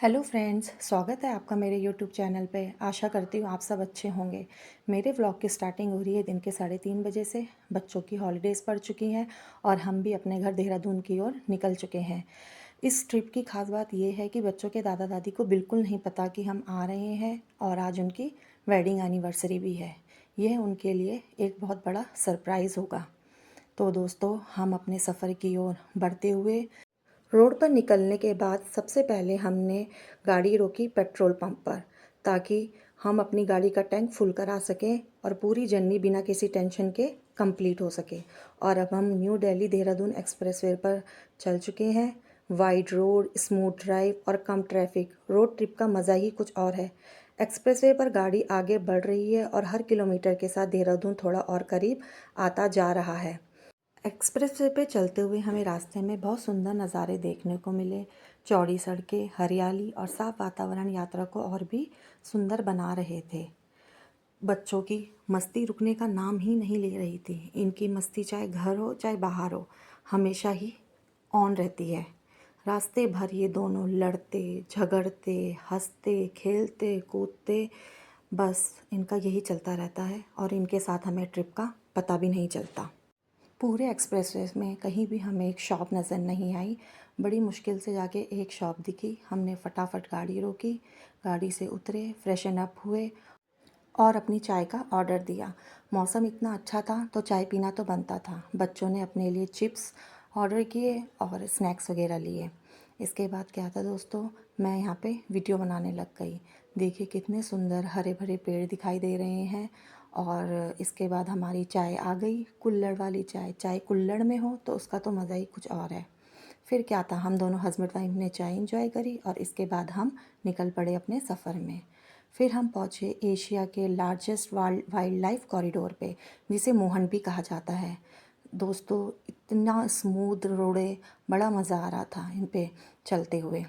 Hello friends, स्वागत है आपका मेरे यूट्यूब चैनल पे। आशा करती हूँ आप सब अच्छे होंगे। मेरे व्लॉग की स्टार्टिंग हो रही है दिन के 3:30 बजे से। बच्चों की हॉलीडेज़ पड़ चुकी हैं और हम भी अपने घर देहरादून की ओर निकल चुके हैं। इस ट्रिप की खास बात ये है कि बच्चों के दादा दादी को बिल्कुल नहीं पता कि हम आ रहे हैं और आज उनकी वेडिंग एनिवर्सरी भी है। यह उनके लिए एक बहुत बड़ा सरप्राइज़ होगा। तो दोस्तों, हम अपने सफ़र की ओर बढ़ते हुए रोड पर निकलने के बाद सबसे पहले हमने गाड़ी रोकी पेट्रोल पंप पर, ताकि हम अपनी गाड़ी का टैंक फुल करा सकें और पूरी जर्नी बिना किसी टेंशन के कंप्लीट हो सके। और अब हम न्यू दिल्ली देहरादून एक्सप्रेसवे पर चल चुके हैं। वाइड रोड, स्मूथ ड्राइव और कम ट्रैफिक, रोड ट्रिप का मज़ा ही कुछ और है। एक्सप्रेसवे पर गाड़ी आगे बढ़ रही है और हर किलोमीटर के साथ देहरादून थोड़ा और करीब आता जा रहा है। एक्सप्रेसवे पे चलते हुए हमें रास्ते में बहुत सुंदर नज़ारे देखने को मिले। चौड़ी सड़कें, हरियाली और साफ वातावरण यात्रा को और भी सुंदर बना रहे थे। बच्चों की मस्ती रुकने का नाम ही नहीं ले रही थी। इनकी मस्ती चाहे घर हो चाहे बाहर हो, हमेशा ही ऑन रहती है। रास्ते भर ये दोनों लड़ते, झगड़ते, हंसते, खेलते, कूदते, बस इनका यही चलता रहता है और इनके साथ हमें ट्रिप का पता भी नहीं चलता। पूरे एक्सप्रेसवे में कहीं भी हमें एक शॉप नज़र नहीं आई। बड़ी मुश्किल से जाके एक शॉप दिखी। हमने फटाफट गाड़ी रोकी, गाड़ी से उतरे, फ्रेशन अप हुए और अपनी चाय का ऑर्डर दिया। मौसम इतना अच्छा था तो चाय पीना तो बनता था। बच्चों ने अपने लिए चिप्स ऑर्डर किए और स्नैक्स वगैरह लिए। इसके बाद क्या था दोस्तों, मैं यहाँ पे वीडियो बनाने लग गई। देखिए कितने सुंदर हरे भरे पेड़ दिखाई दे रहे हैं। और इसके बाद हमारी चाय आ गई, कुल्हड़ वाली चाय। चाय कुल्हड़ में हो तो उसका तो मज़ा ही कुछ और है। फिर क्या था, हम दोनों हस्बैंड वाइफ ने चाय इंजॉय करी और इसके बाद हम निकल पड़े अपने सफ़र में। फिर हम पहुँचे एशिया के लार्जेस्ट वाइल्ड लाइफ कॉरिडोर पे, जिसे मोहन भी कहा जाता है। दोस्तों, इतना स्मूथ रोडें, बड़ा मज़ा आ रहा था इन पे चलते हुए।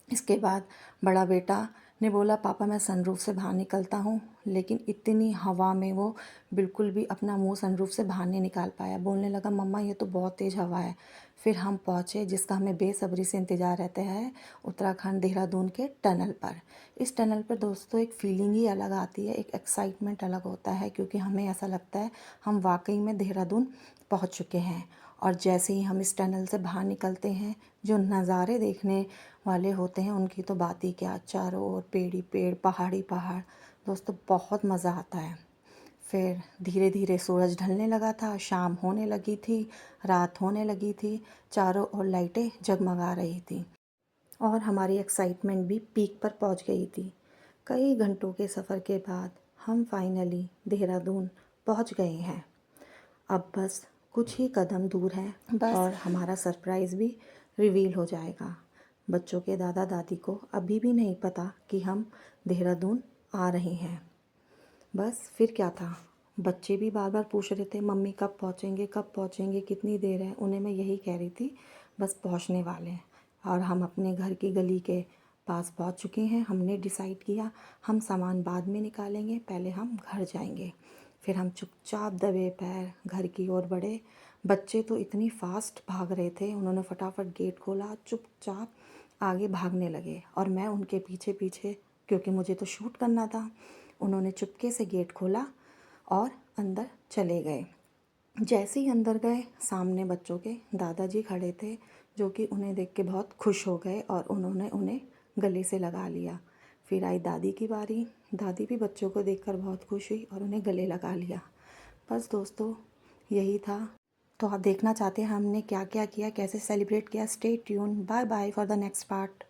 इसके बाद बड़ा बेटा ने बोला, पापा मैं सनरूफ़ से बाहर निकलता हूँ, लेकिन इतनी हवा में वो बिल्कुल भी अपना मुंह सनरूफ़ से बाहर नहीं निकाल पाया। बोलने लगा, मम्मा ये तो बहुत तेज़ हवा है। फिर हम पहुँचे जिसका हमें बेसब्री से इंतज़ार रहता है, उत्तराखंड देहरादून के टनल पर। इस टनल पर दोस्तों एक फ़ीलिंग ही अलग आती है, एक एक्साइटमेंट अलग होता है, क्योंकि हमें ऐसा लगता है हम वाकई में देहरादून पहुँच चुके हैं। और जैसे ही हम इस टनल से बाहर निकलते हैं, जो नज़ारे देखने वाले होते हैं उनकी तो बात ही क्या। चारों ओर पेड़ ही पेड़, पहाड़ ही पहाड़। दोस्तों बहुत मज़ा आता है। फिर धीरे धीरे सूरज ढलने लगा था, शाम होने लगी थी, रात होने लगी थी। चारों ओर लाइटें जगमगा रही थी और हमारी एक्साइटमेंट भी पीक पर पहुंच गई थी। कई घंटों के सफ़र के बाद हम फाइनली देहरादून पहुंच गए हैं। अब बस कुछ ही कदम दूर है और हमारा सरप्राइज़ भी रिवील हो जाएगा। बच्चों के दादा दादी को अभी भी नहीं पता कि हम देहरादून आ रहे हैं। बस फिर क्या था, बच्चे भी बार बार पूछ रहे थे, मम्मी कब पहुँचेंगे, कब पहुँचेंगे, कितनी देर है। उन्हें मैं यही कह रही थी, बस पहुँचने वाले हैं। और हम अपने घर की गली के पास पहुँच चुके हैं। हमने डिसाइड किया हम सामान बाद में निकालेंगे, पहले हम घर जाएंगे। फिर हम चुपचाप दबे पैर घर की ओर बढ़े। बच्चे तो इतनी फास्ट भाग रहे थे, उन्होंने फटाफट गेट खोला, चुपचाप आगे भागने लगे और मैं उनके पीछे पीछे, क्योंकि मुझे तो शूट करना था। उन्होंने चुपके से गेट खोला और अंदर चले गए। जैसे ही अंदर गए, सामने बच्चों के दादाजी खड़े थे, जो कि उन्हें देख के बहुत खुश हो गए और उन्होंने उन्हें गले से लगा लिया। फिर आई दादी की बारी। दादी भी बच्चों को देखकर बहुत खुश हुई और उन्हें गले लगा लिया। बस दोस्तों, यही था। तो आप देखना चाहते हैं हमने क्या क्या किया, कैसे सेलिब्रेट किया, stay tuned. Bye bye for the next part.